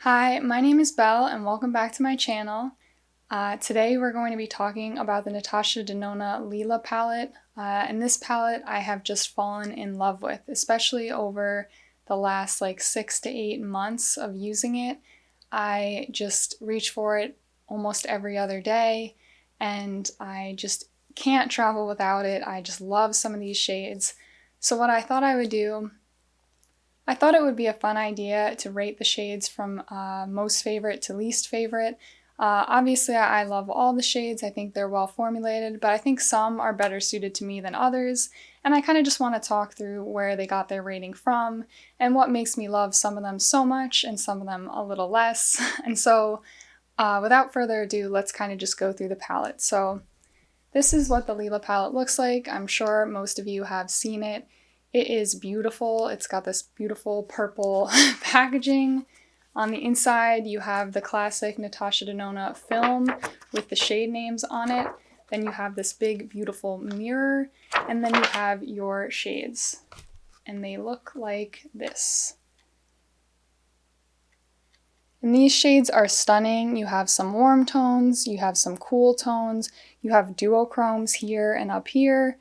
Hi, my name is Belle and welcome back to my channel. Today we're going to be talking about the Natasha Denona Lila palette. And this palette I have just fallen in love with, especially over the last 6 to 8 months of using it. I just reach for it almost every other day and I just can't travel without it. I just love some of these shades. So what I thought I would do, I thought it would be a fun idea to rate the shades from most favorite to least favorite. Obviously, I love all the shades. I think they're well formulated, but I think some are better suited to me than others. And I kind of just want to talk through where they got their rating from and what makes me love some of them so much and some of them a little less. And so, without further ado, let's kind of just go through the palette. So, this is what the Lila palette looks like. I'm sure most of you have seen it. It is beautiful. It's got this beautiful purple packaging. On the inside, you have the classic Natasha Denona film with the shade names on it. Then you have this big, beautiful mirror, and then you have your shades. And they look like this. And these shades are stunning. You have some warm tones, you have some cool tones, you have duochromes here and up here.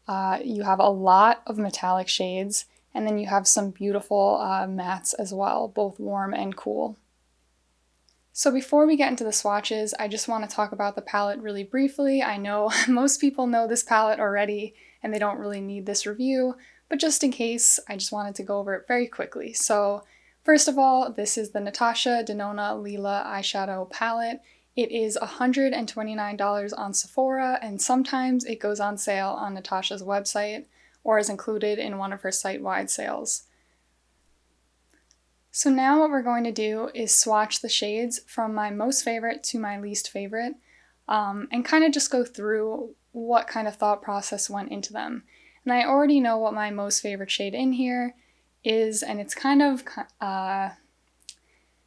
You have a lot of metallic shades, and then you have some beautiful mattes as well, both warm and cool. So before we get into the swatches, I just want to talk about the palette really briefly. I know most people know this palette already, and they don't really need this review, but just in case, I just wanted to go over it very quickly. So first of all, this is the Natasha Denona Lila eyeshadow palette. It is $129 on Sephora, and sometimes it goes on sale on Natasha's website or is included in one of her site-wide sales. So now what we're going to do is swatch the shades from my most favorite to my least favorite, and kind of just go through what kind of thought process went into them. And I already know what my most favorite shade in here is, and it's kind of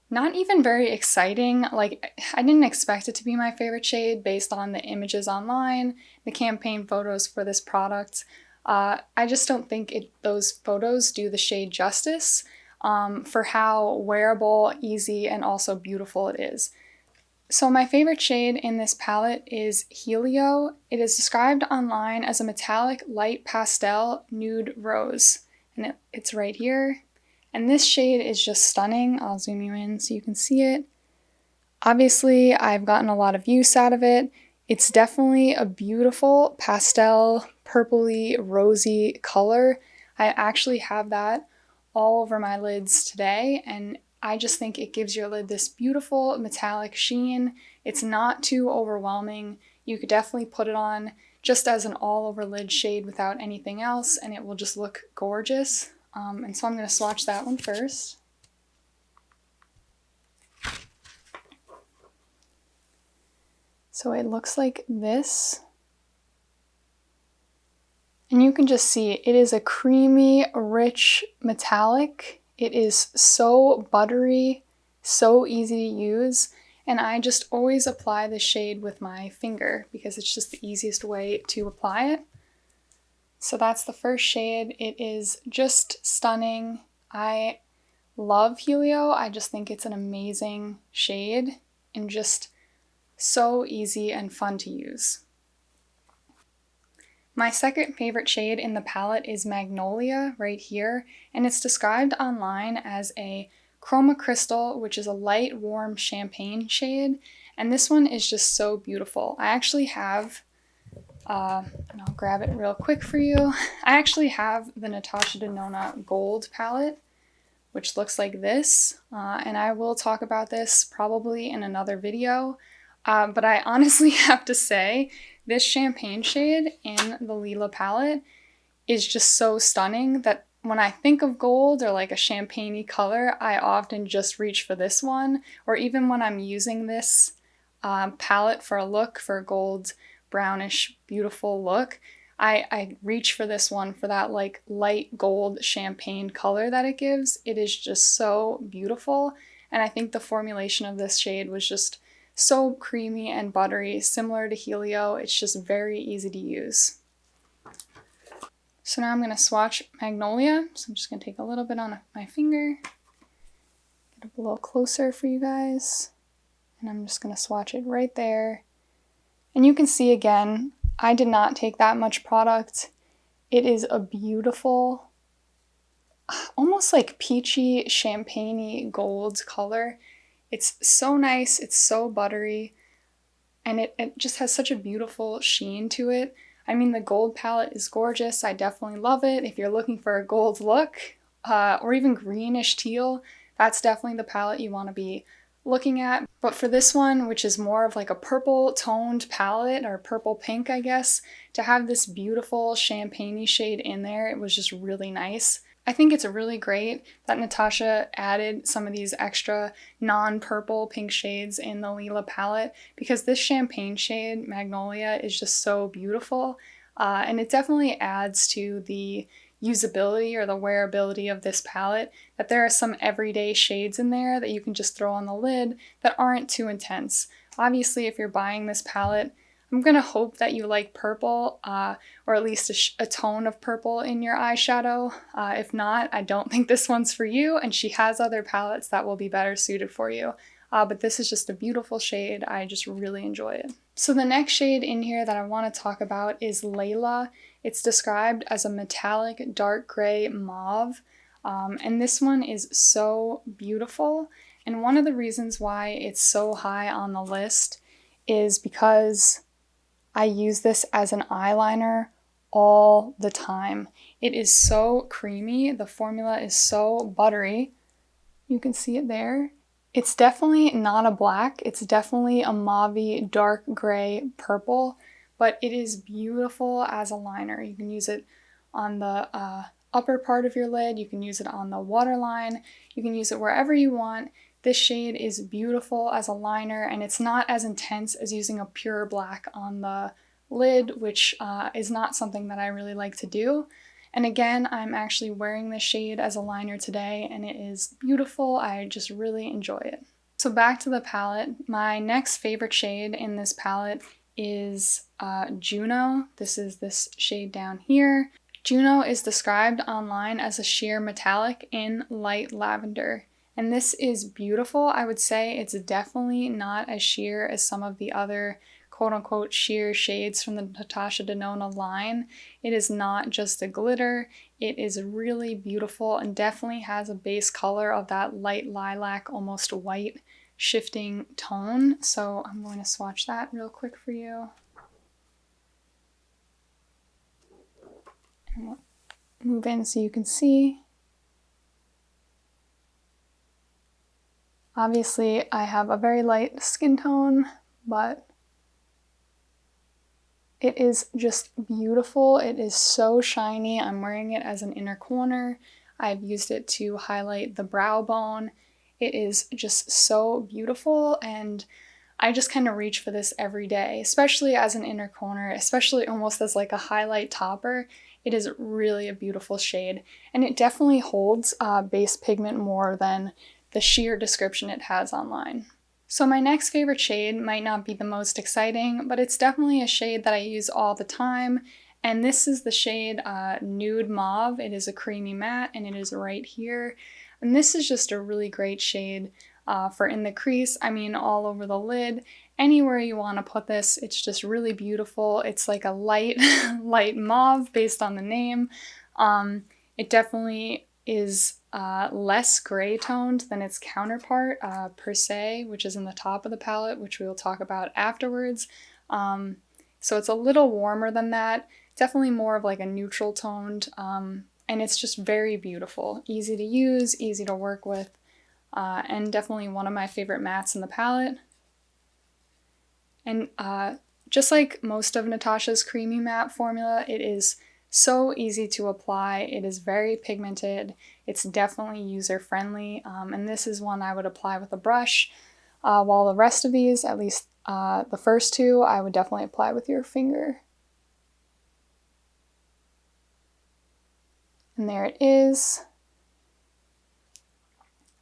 not even very exciting. Like, I didn't expect it to be my favorite shade based on the images online, the campaign photos for this product. I just don't think those photos do the shade justice for how wearable, easy, and also beautiful it is. So my favorite shade in this palette is Helio. It is described online as a metallic light pastel nude rose, and it's right here. And this shade is just stunning. I'll zoom you in so you can see it. Obviously, I've gotten a lot of use out of it. It's definitely a beautiful pastel, purpley, rosy color. I actually have that all over my lids today, and I just think it gives your lid this beautiful metallic sheen. It's not too overwhelming. You could definitely put it on just as an all-over lid shade without anything else, and it will just look gorgeous. And so I'm going to swatch that one first. So it looks like this. And you can just see it is a creamy, rich metallic. It is so buttery, so easy to use. And I just always apply the shade with my finger because it's just the easiest way to apply it. So that's the first shade. It is just stunning. I love Helio. I just think it's an amazing shade and just so easy and fun to use. My second favorite shade in the palette is Magnolia right here, and it's described online as a Chroma Crystal, which is a light, warm champagne shade, and this one is just so beautiful. I actually have and I'll grab it real quick for you. I actually have the Natasha Denona Gold palette, which looks like this, and I will talk about this probably in another video, but I honestly have to say this champagne shade in the Lila palette is just so stunning that when I think of gold or like a champagne-y color, I often just reach for this one, or even when I'm using this palette for a look, for a gold brownish beautiful look, I reach for this one for that like light gold champagne color that it gives. It is just so beautiful, and I think the formulation of this shade was just so creamy and buttery, similar to Helio. It's just very easy to use. So now I'm going to swatch Magnolia. So I'm just going to take a little bit on my finger, get a a little closer for you guys. And I'm just going to swatch it right there. And you can see again, I did not take that much product. It is a beautiful, almost like peachy, champagne-y gold color. It's so nice, it's so buttery, and it just has such a beautiful sheen to it. I mean, the gold palette is gorgeous. I definitely love it. If you're looking for a gold look, or even greenish teal, that's definitely the palette you want to be looking at. But for this one, which is more of like a purple toned palette, or purple pink, I guess, to have this beautiful champagne-y shade in there, it was just really nice. I think it's really great that Natasha added some of these extra non-purple pink shades in the Lila palette, because this champagne shade, Magnolia, is just so beautiful. And it definitely adds to the usability or the wearability of this palette, that there are some everyday shades in there that you can just throw on the lid that aren't too intense. Obviously, if you're buying this palette, I'm gonna hope that you like purple, or at least a tone of purple in your eyeshadow. If not, I don't think this one's for you, and she has other palettes that will be better suited for you. But this is just a beautiful shade. I just really enjoy it. So the next shade in here that I want to talk about is Layla. It's described as a metallic dark gray mauve, and this one is so beautiful. And one of the reasons why it's so high on the list is because I use this as an eyeliner all the time. It is so creamy. The formula is so buttery. You can see it there. It's definitely not a black. It's definitely a mauve-y, dark gray purple, but it is beautiful as a liner. You can use it on the upper part of your lid. You can use it on the waterline. You can use it wherever you want. This shade is beautiful as a liner, and it's not as intense as using a pure black on the lid, which is not something that I really like to do. And again, I'm actually wearing this shade as a liner today, and it is beautiful. I just really enjoy it. So back to the palette. My next favorite shade in this palette is Juno. This is this shade down here. Juno is described online as a sheer metallic in light lavender. And this is beautiful. I would say it's definitely not as sheer as some of the other quote-unquote sheer shades from the Natasha Denona line. It is not just a glitter. It is really beautiful and definitely has a base color of that light lilac, almost white shifting tone. So I'm going to swatch that real quick for you. And we'll move in so you can see. Obviously, I have a very light skin tone, but it is just beautiful. It is so shiny. I'm wearing it as an inner corner. I've used it to highlight the brow bone. It is just so beautiful, and I just kind of reach for this every day, especially as an inner corner, especially almost as like a highlight topper. It is really a beautiful shade, and it definitely holds base pigment more than the sheer description it has online. So my next favorite shade might not be the most exciting, but it's definitely a shade that I use all the time, and this is the shade Nude Mauve. It is a creamy matte, and it is right here. And this is just a really great shade for in the crease, I mean all over the lid, anywhere you want to put this. It's just really beautiful. It's like a light, light mauve based on the name. It definitely is less gray toned than its counterpart, Per Se, which is in the top of the palette, which we will talk about afterwards. So it's a little warmer than that, definitely more of like a neutral toned, and it's just very beautiful, easy to use, easy to work with, and definitely one of my favorite mattes in the palette. And just like most of Natasha's creamy matte formula, it is so easy to apply. It is very pigmented. It's definitely user-friendly, and this is one I would apply with a brush, while the rest of these, at least the first two, I would definitely apply with your finger. And there it is.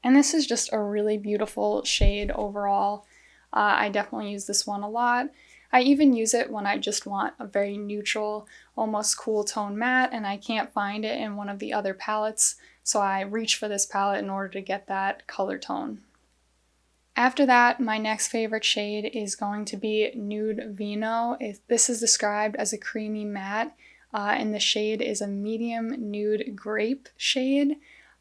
And this is just a really beautiful shade overall. I definitely use this one a lot. I even use it when I just want a very neutral, almost cool tone matte, and I can't find it in one of the other palettes so I reached for this palette in order to get that color tone. After that, my next favorite shade is going to be Nude Vino. This is described as a creamy matte, and the shade is a medium nude grape shade.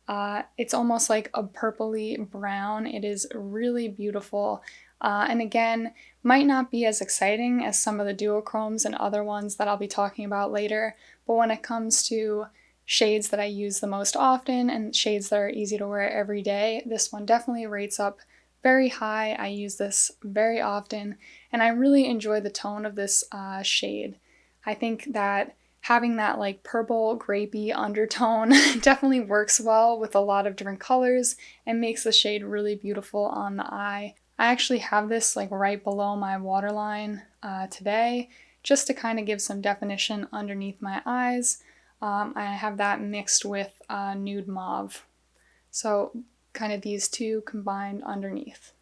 It's almost like a purpley brown. It is really beautiful, and again, might not be as exciting as some of the duochromes and other ones that I'll be talking about later, but when it comes to shades that I use the most often and shades that are easy to wear every day, this one definitely rates up very high. I use this very often, and I really enjoy the tone of this shade. I think that having that like purple grapey undertone definitely works well with a lot of different colors and makes the shade really beautiful on the eye. I actually have this like right below my waterline today, just to kind of give some definition underneath my eyes. I have that mixed with nude mauve. So kind of these two combined underneath.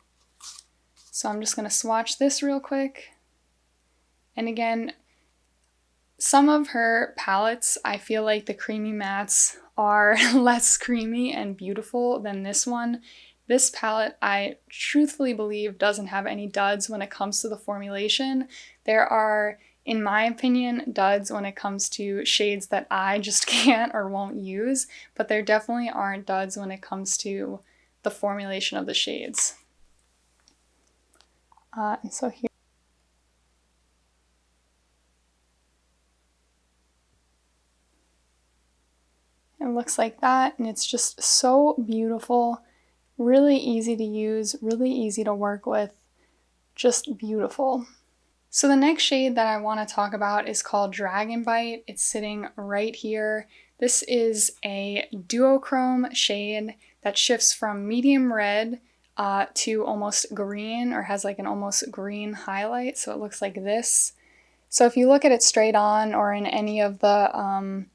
So I'm just going to swatch this real quick. And again, some of her palettes, I feel like the creamy mattes are less creamy and beautiful than this one. This palette, I truthfully believe, doesn't have any duds when it comes to the formulation. There are, in my opinion, duds when it comes to shades that I just can't or won't use, but there definitely aren't duds when it comes to the formulation of the shades. And so here, it looks like that, and it's just so beautiful, really easy to use, really easy to work with, just beautiful. So the next shade that I want to talk about is called Dragon Bite. It's sitting right here. This is a duochrome shade that shifts from medium red to almost green, or has like an almost green highlight, so it looks like this. So if you look at it straight on or in any of the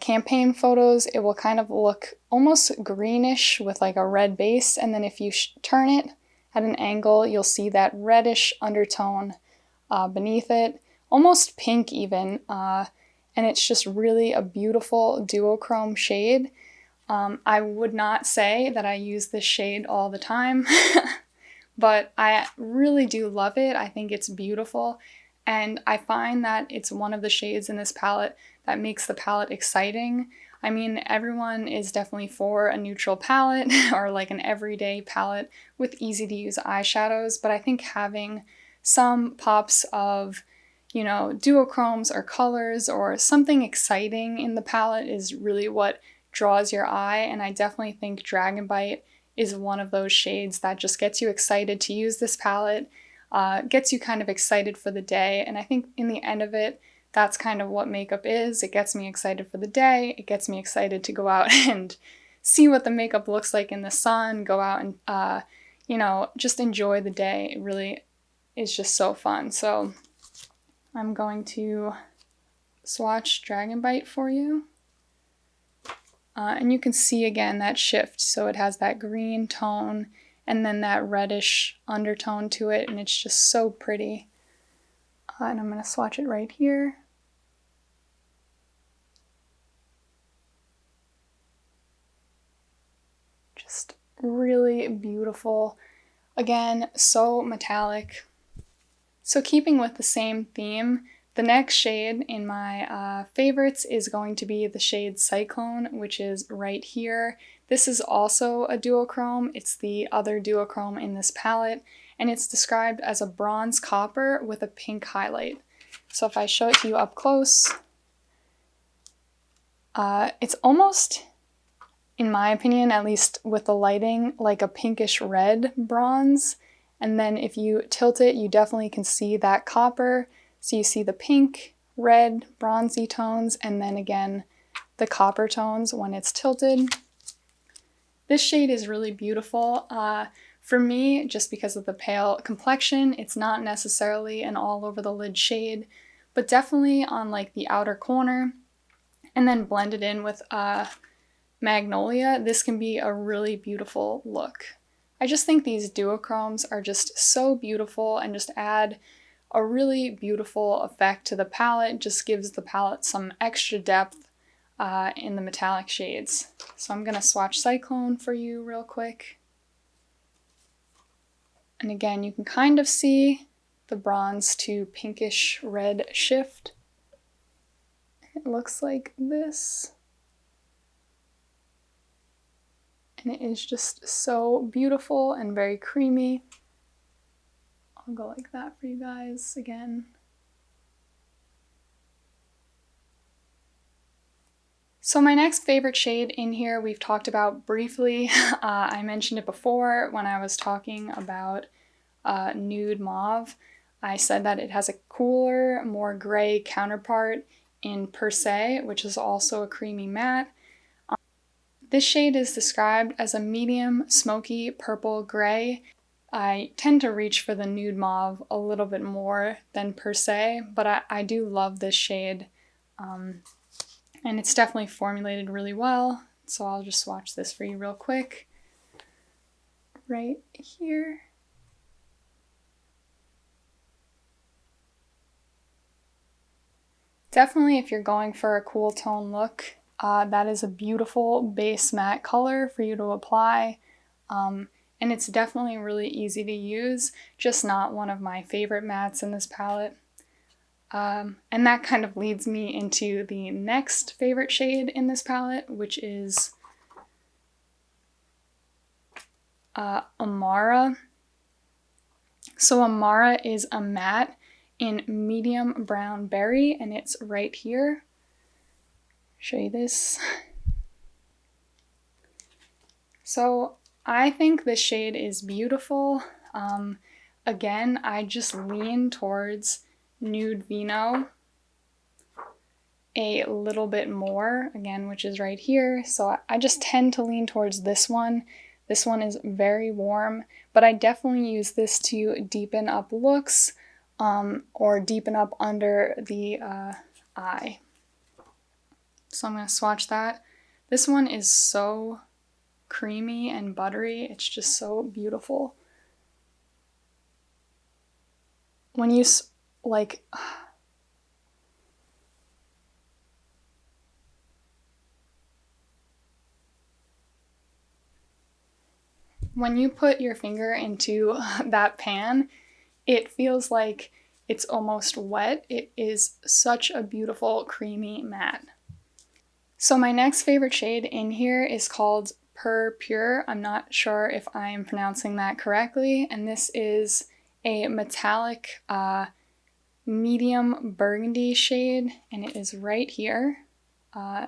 campaign photos, it will kind of look almost greenish with like a red base, and then if you turn it at an angle, you'll see that reddish undertone beneath it, almost pink even, and it's just really a beautiful duochrome shade. I would not say that I use this shade all the time, but I really do love it. I think it's beautiful, and I find that it's one of the shades in this palette that makes the palette exciting. I mean, everyone is definitely for a neutral palette or like an everyday palette with easy to use eyeshadows, but I think having some pops of, you know, duochromes or colors or something exciting in the palette is really what draws your eye, and I definitely think Dragon Bite is one of those shades that just gets you excited to use this palette, gets you kind of excited for the day, and I think in the end of it, that's kind of what makeup is. It gets me excited for the day, it gets me excited to go out and see what the makeup looks like in the sun, go out and, you know, just enjoy the day. It really is just so fun. So I'm going to swatch Dragon Bite for you. And you can see again that shift. So it has that green tone and then that reddish undertone to it, and it's just so pretty. And I'm going to swatch it right here. Just really beautiful. Again, so metallic. So keeping with the same theme, the next shade in my favorites is going to be the shade Cyclone, which is right here. This is also a duochrome. It's the other duochrome in this palette, and it's described as a bronze copper with a pink highlight. So if I show it to you up close, it's almost, in my opinion, at least with the lighting, like a pinkish red bronze. And then if you tilt it, you definitely can see that copper. So you see the pink, red, bronzy tones, and then again, the copper tones when it's tilted. This shade is really beautiful. For me, just because of the pale complexion, it's not necessarily an all over the lid shade, but definitely on like the outer corner, and then blended in with Magnolia, this can be a really beautiful look. I just think these duochromes are just so beautiful and just add a really beautiful effect to the palette. Just gives the palette some extra depth, in the metallic shades. So I'm going to swatch Cyclone for you real quick. And again, you can kind of see the bronze to pinkish red shift. It looks like this. And it is just so beautiful and very creamy. I'll go like that for you guys again. So my next favorite shade in here we've talked about briefly. I mentioned it before when I was talking about Nude Mauve. I said that it has a cooler, more gray counterpart in Per Se, which is also a creamy matte. This shade is described as a medium smoky purple gray. I tend to reach for the Nude Mauve a little bit more than Per Se, but I do love this shade. And it's definitely formulated really well. So I'll just swatch this for you real quick. Right here. Definitely if you're going for a cool tone look, that is a beautiful base matte color for you to apply. And it's definitely really easy to use, just not one of my favorite mattes in this palette. And that kind of leads me into the next favorite shade in this palette, which is Amara. So Amara is a matte in medium brown berry, and it's right here. Show you this. So I think this shade is beautiful. Again, I just lean towards Nude Vino a little bit more, again, which is right here. So I just tend to lean towards this one. This one is very warm, but I definitely use this to deepen up looks or deepen up under the eye. So I'm going to swatch that. This one is so creamy and buttery. It's just so beautiful. When you like, when you put your finger into that pan, it feels like it's almost wet. It is such a beautiful creamy matte. So my next favorite shade in here is called Per Pure. I'm not sure if I am pronouncing that correctly. And this is a metallic medium burgundy shade, and it is right here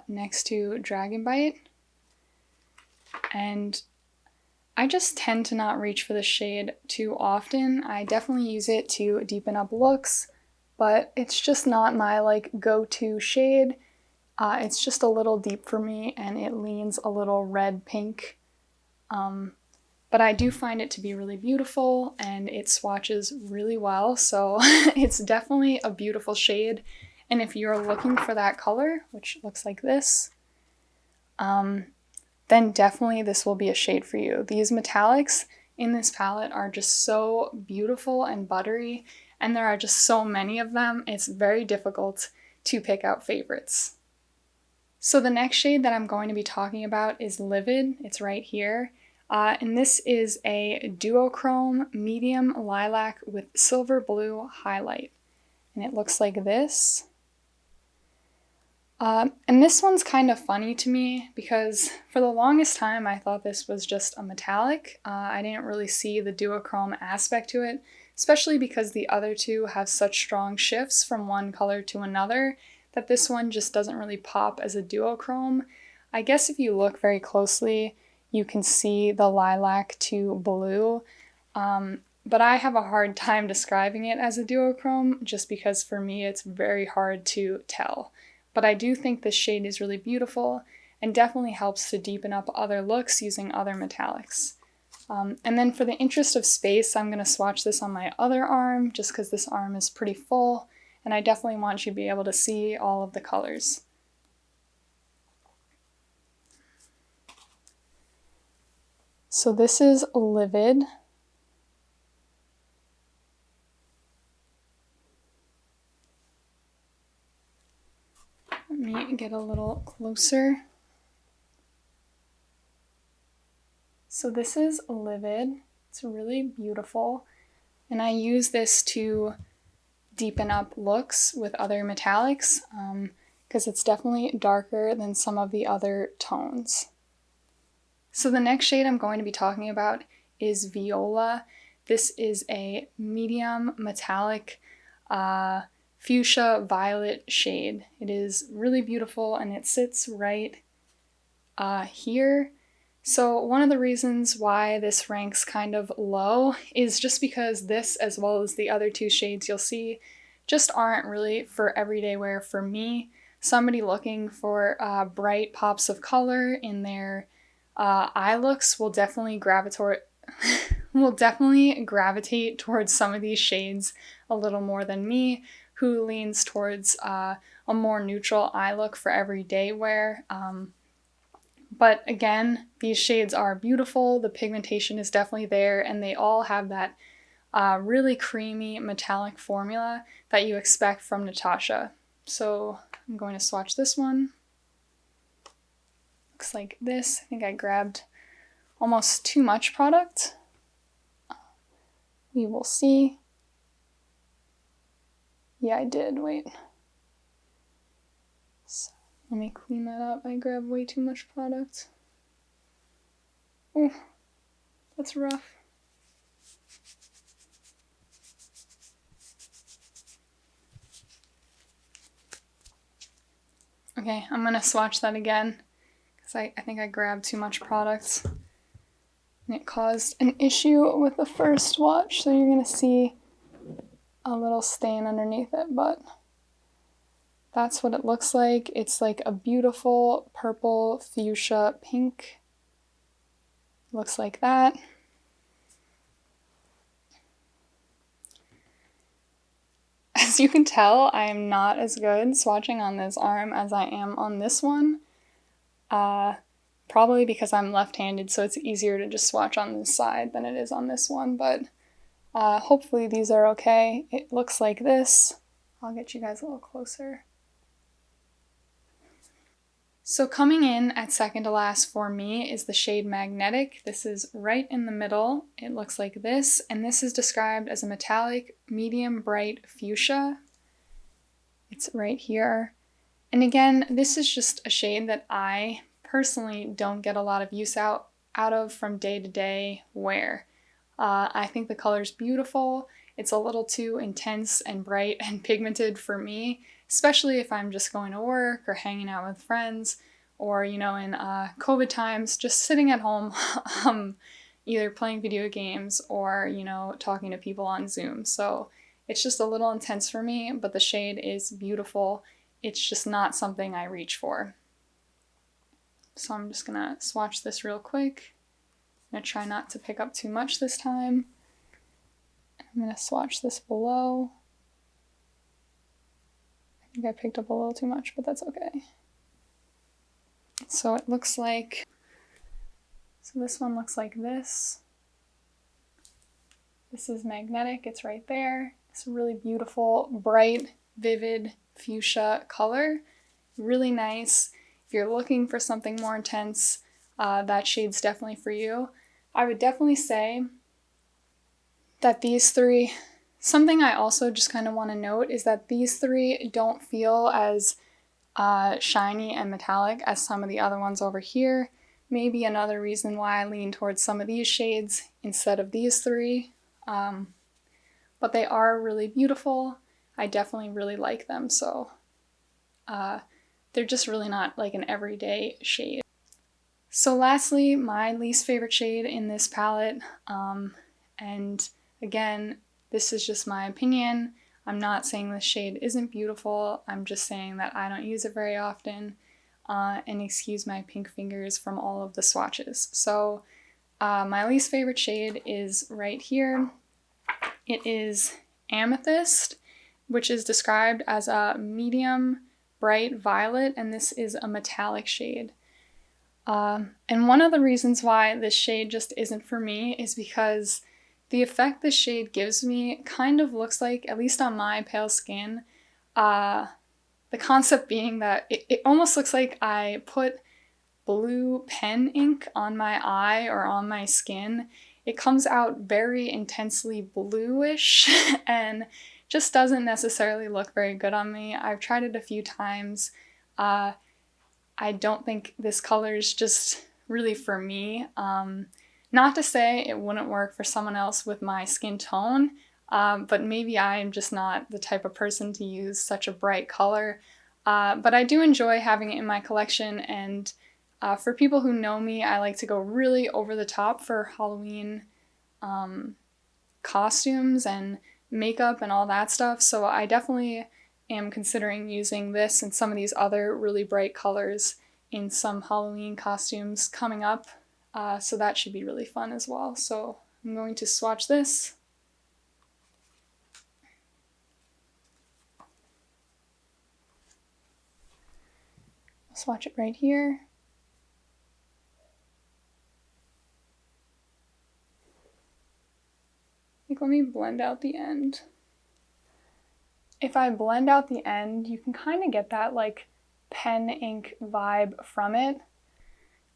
next to Dragon Bite. And I just tend to not reach for this shade too often. I definitely use it to deepen up looks, but it's just not my like go-to shade. It's just a little deep for me, and it leans a little red-pink. But I do find it to be really beautiful, and it swatches really well, so it's definitely a beautiful shade. And if you're looking for that color, which looks like this, then definitely this will be a shade for you. These metallics in this palette are just so beautiful and buttery, and there are just so many of them, it's very difficult to pick out favorites. So the next shade that I'm going to be talking about is Livid. It's right here. And this is a duochrome medium lilac with silver blue highlight. And it looks like this. And this one's kind of funny to me because for the longest time I thought this was just a metallic. I didn't really see the duochrome aspect to it, especially because the other two have such strong shifts from one color to another that this one just doesn't really pop as a duochrome. I guess if you look very closely, you can see the lilac to blue, but I have a hard time describing it as a duochrome just because for me it's very hard to tell. But I do think this shade is really beautiful and definitely helps to deepen up other looks using other metallics. And then for the interest of space, I'm going to swatch this on my other arm just because this arm is pretty full, and I definitely want you to be able to see all of the colors. So this is Livid. Let me get a little closer. So this is Livid. It's really beautiful. And I use this to deepen up looks with other metallics because it's definitely darker than some of the other tones. So the next shade I'm going to be talking about is Viola. This is a medium metallic fuchsia violet shade. It is really beautiful and it sits right here. So one of the reasons why this ranks kind of low is just because this, as well as the other two shades you'll see, just aren't really for everyday wear for me. Somebody looking for bright pops of color in their eye looks will definitely gravitate towards some of these shades a little more than me, who leans towards a more neutral eye look for everyday wear. But again, these shades are beautiful, the pigmentation is definitely there, and they all have that really creamy metallic formula that you expect from Natasha. So I'm going to swatch this one. Looks like this. I think I grabbed almost too much product. We will see. Yeah, I did. Wait. So let me clean that up. I grabbed way too much product. Oh, that's rough. Okay, I'm gonna swatch that again because I think I grabbed too much product and it caused an issue with the first swatch, so you're gonna see a little stain underneath it, but that's what it looks like. It's like a beautiful purple fuchsia pink. Looks like that. As you can tell, I am not as good swatching on this arm as I am on this one. Probably because I'm left-handed, so it's easier to just swatch on this side than it is on this one, but hopefully these are okay. It looks like this. I'll get you guys a little closer. So coming in at second to last for me is the shade Magnetic. This is right in the middle. It looks like this, and this is described as a metallic, medium bright fuchsia. It's right here. And again, this is just a shade that I personally don't get a lot of use out of from day-to-day wear. I think the color's beautiful. It's a little too intense and bright and pigmented for me, especially if I'm just going to work or hanging out with friends, or, you know, in COVID times, just sitting at home, either playing video games or, you know, talking to people on Zoom. So it's just a little intense for me, but the shade is beautiful. It's just not something I reach for. So I'm just gonna swatch this real quick. I'm gonna try not to pick up too much this time. I'm gonna swatch this below. I think I picked up a little too much, but that's okay. So it looks like, so this one looks like this. This is Magnetic, it's right there. It's a really beautiful, bright, vivid fuchsia color. Really nice. If you're looking for something more intense, that shade's definitely for you. I would definitely say that these three, something I also just kind of want to note is that these three don't feel as shiny and metallic as some of the other ones over here. Maybe another reason why I lean towards some of these shades instead of these three. But they are really beautiful. I definitely really like them, so they're just really not like an everyday shade. So lastly, my least favorite shade in this palette, and again, this is just my opinion. I'm not saying this shade isn't beautiful, I'm just saying that I don't use it very often, and excuse my pink fingers from all of the swatches. So my least favorite shade is right here. It is Amethyst, which is described as a medium bright violet, and this is a metallic shade. And one of the reasons why this shade just isn't for me is because the effect this shade gives me kind of looks like, at least on my pale skin, the The concept being that it almost looks like I put blue pen ink on my eye or on my skin. It comes out very intensely bluish and just doesn't necessarily look very good on me. I've tried it a few times. I don't think this color is just really for me. Not to say it wouldn't work for someone else with my skin tone, but maybe I'm just not the type of person to use such a bright color. But I do enjoy having it in my collection, and for people who know me, I like to go really over the top for Halloween costumes and makeup and all that stuff, so I definitely am considering using this and some of these other really bright colors in some Halloween costumes coming up, so that should be really fun as well. So I'm going to swatch this. I'll swatch it right here. Let me blend out the end. If I blend out the end, you can kind of get that like pen ink vibe from it.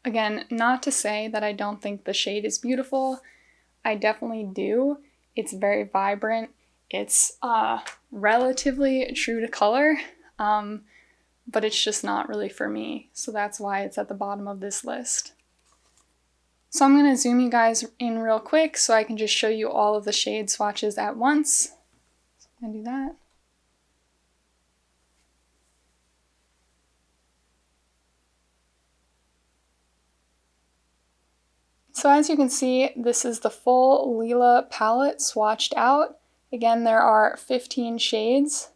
Again, not to say that I don't think the shade is beautiful. I definitely do. It's very vibrant. It's relatively true to color, but it's just not really for me. So that's why it's at the bottom of this list. So I'm going to zoom you guys in real quick so I can just show you all of the shade swatches at once. So I'm going to do that. So as you can see, this is the full Lila palette swatched out. Again, there are 15 shades.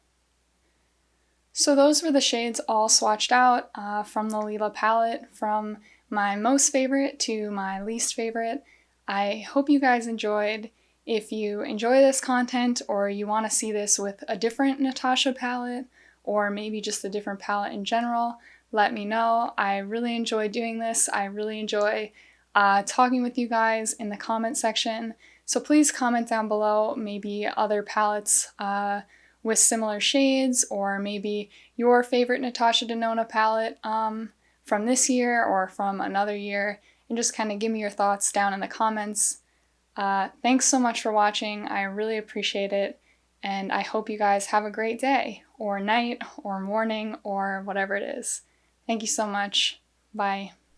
So those were the shades all swatched out from the Lila palette, from my most favorite to my least favorite. I hope you guys enjoyed. If you enjoy this content or you want to see this with a different Natasha palette or maybe just a different palette in general, let me know. I really enjoy doing this. I really enjoy talking with you guys in the comment section. So please comment down below maybe other palettes with similar shades, or maybe your favorite Natasha Denona palette from this year or from another year, and just kind of give me your thoughts down in the comments. Thanks so much for watching. I really appreciate it, and I hope you guys have a great day, or night, or morning, or whatever it is. Thank you so much. Bye.